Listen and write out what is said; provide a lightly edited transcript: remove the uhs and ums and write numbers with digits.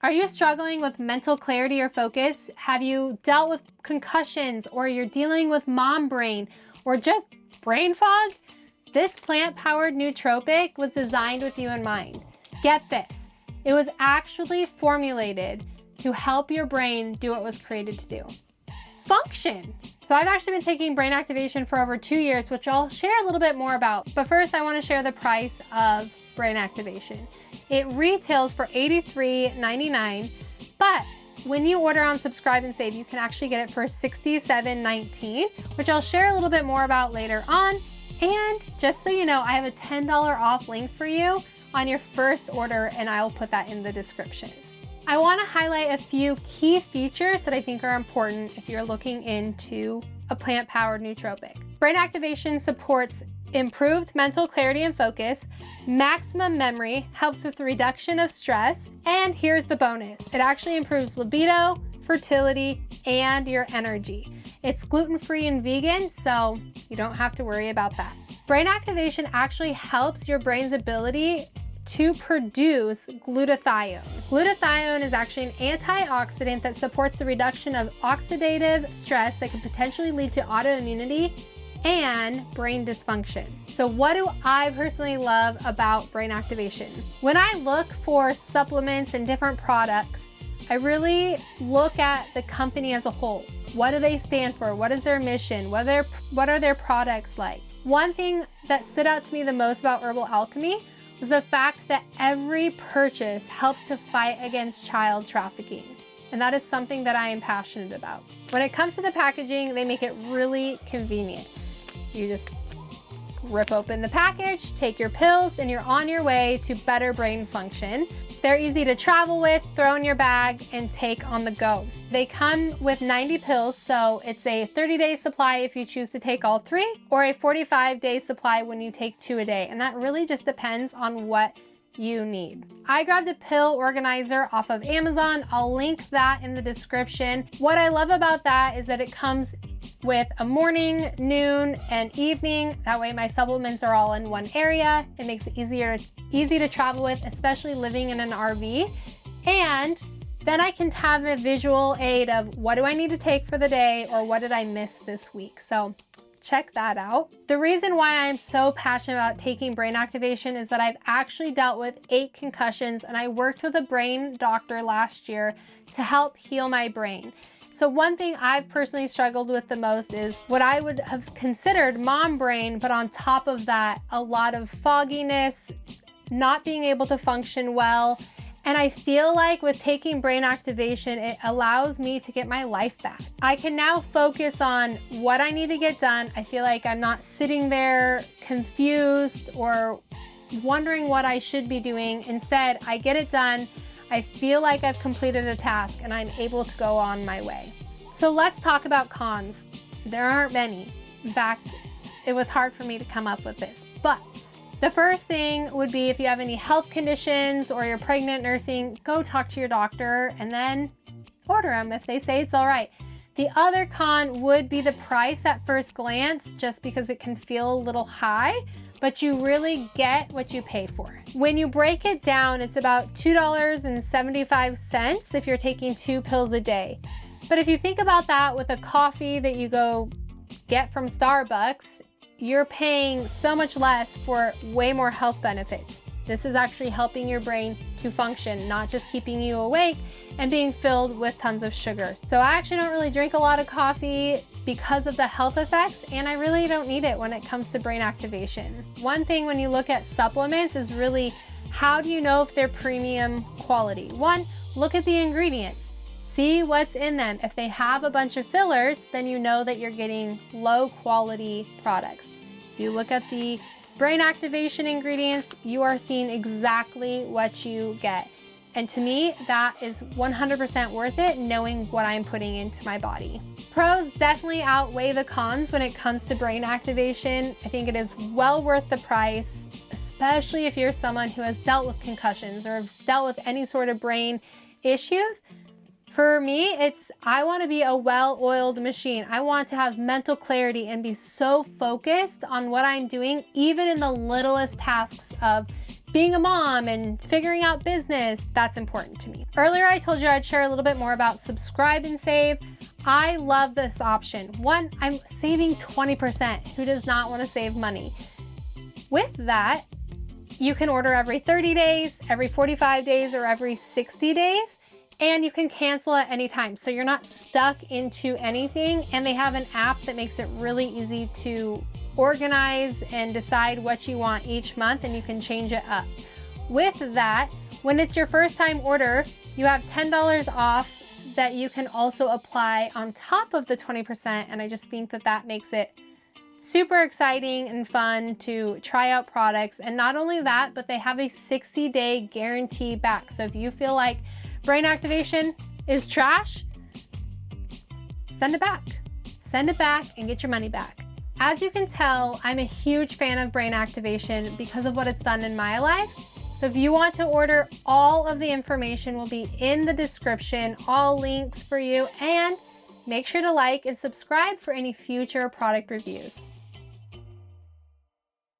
Are you struggling with mental clarity or focus? Have you dealt with concussions, or you're dealing with mom brain or just brain fog? This plant-powered nootropic was designed with you in mind. Get this, it was actually formulated to help your brain do what it was created to do. Function. So I've actually been taking brain activation for over 2 years, which I'll share a little bit more about. But first I want to share the price of brain activation. It retails for $83.99, but when you order on Subscribe and Save, you can actually get it for $67.19, which I'll share a little bit more about later on. And just so you know, I have a $10 off link for you on your first order, and I will put that in the description. I want to highlight a few key features that I think are important if you're looking into a plant-powered nootropic. Brain activation supports improved mental clarity and focus, maximum memory, helps with the reduction of stress, and here's the bonus. It actually improves libido, fertility, and your energy. It's gluten-free and vegan, so you don't have to worry about that. Brain activation actually helps your brain's ability to produce glutathione. Glutathione is actually an antioxidant that supports the reduction of oxidative stress that can potentially lead to autoimmunity and brain dysfunction. So what do I personally love about brain activation? When I look for supplements and different products, I really look at the company as a whole. What do they stand for? What is their mission? What are their products like? One thing that stood out to me the most about Herbal Alchemy was the fact that every purchase helps to fight against child trafficking. And that is something that I am passionate about. When it comes to the packaging, they make it really convenient. You just rip open the package, take your pills, and you're on your way to better brain function. They're easy to travel with, throw in your bag, and take on the go. They come with 90 pills, so it's a 30-day supply if you choose to take all 3, or a 45-day supply when you take 2 a day. And that really just depends on what you need. I grabbed a pill organizer off of Amazon. I'll link that in the description. What I love about that is that it comes with a morning, noon, and evening. That way my supplements are all in one area. It makes it easy to travel with, especially living in an RV. And then I can have a visual aid of what do I need to take for the day, or what did I miss this week. So check that out. The reason why I'm so passionate about taking brain activation is that I've actually dealt with 8 concussions, and I worked with a brain doctor last year to help heal my brain. So one thing I've personally struggled with the most is what I would have considered mom brain, but on top of that, a lot of fogginess, not being able to function well. And I feel like with taking brain activation, it allows me to get my life back. I can now focus on what I need to get done. I feel like I'm not sitting there confused or wondering what I should be doing. Instead, I get it done. I feel like I've completed a task and I'm able to go on my way. So let's talk about cons. There aren't many. In fact, it was hard for me to come up with this. But the first thing would be if you have any health conditions or you're pregnant, nursing, go talk to your doctor and then order them if they say it's all right. The other con would be the price at first glance, just because it can feel a little high, but you really get what you pay for. When you break it down, it's about $2.75 if you're taking 2 pills a day. But if you think about that with a coffee that you go get from Starbucks, you're paying so much less for way more health benefits. This is actually helping your brain to function, not just keeping you awake and being filled with tons of sugar. So I actually don't really drink a lot of coffee because of the health effects, and I really don't need it when it comes to brain activation. One thing when you look at supplements is really, how do you know if they're premium quality? One, look at the ingredients. See what's in them. If they have a bunch of fillers, then you know that you're getting low quality products. If you look at the brain activation ingredients, you are seeing exactly what you get. And to me, that is 100% worth it, knowing what I'm putting into my body. Pros definitely outweigh the cons when it comes to brain activation. I think it is well worth the price, especially if you're someone who has dealt with concussions or has dealt with any sort of brain issues. For me, I want to be a well-oiled machine. I want to have mental clarity and be so focused on what I'm doing, even in the littlest tasks of being a mom and figuring out business, that's important to me. Earlier, I told you I'd share a little bit more about subscribe and save. I love this option. One, I'm saving 20%. Who does not want to save money? With that, you can order every 30 days, every 45 days, or every 60 days, and you can cancel at any time. So you're not stuck into anything, and they have an app that makes it really easy to organize and decide what you want each month, and you can change it up. With that, when it's your first time order, you have $10 off that you can also apply on top of the 20%, and I just think that that makes it super exciting and fun to try out products. And not only that, but they have a 60-day guarantee back. So if you feel like brain activation is trash, send it back. Send it back and get your money back. As you can tell, I'm a huge fan of brain activation because of what it's done in my life. So if you want to order, all of the information will be in the description, all links for you, and make sure to like and subscribe for any future product reviews.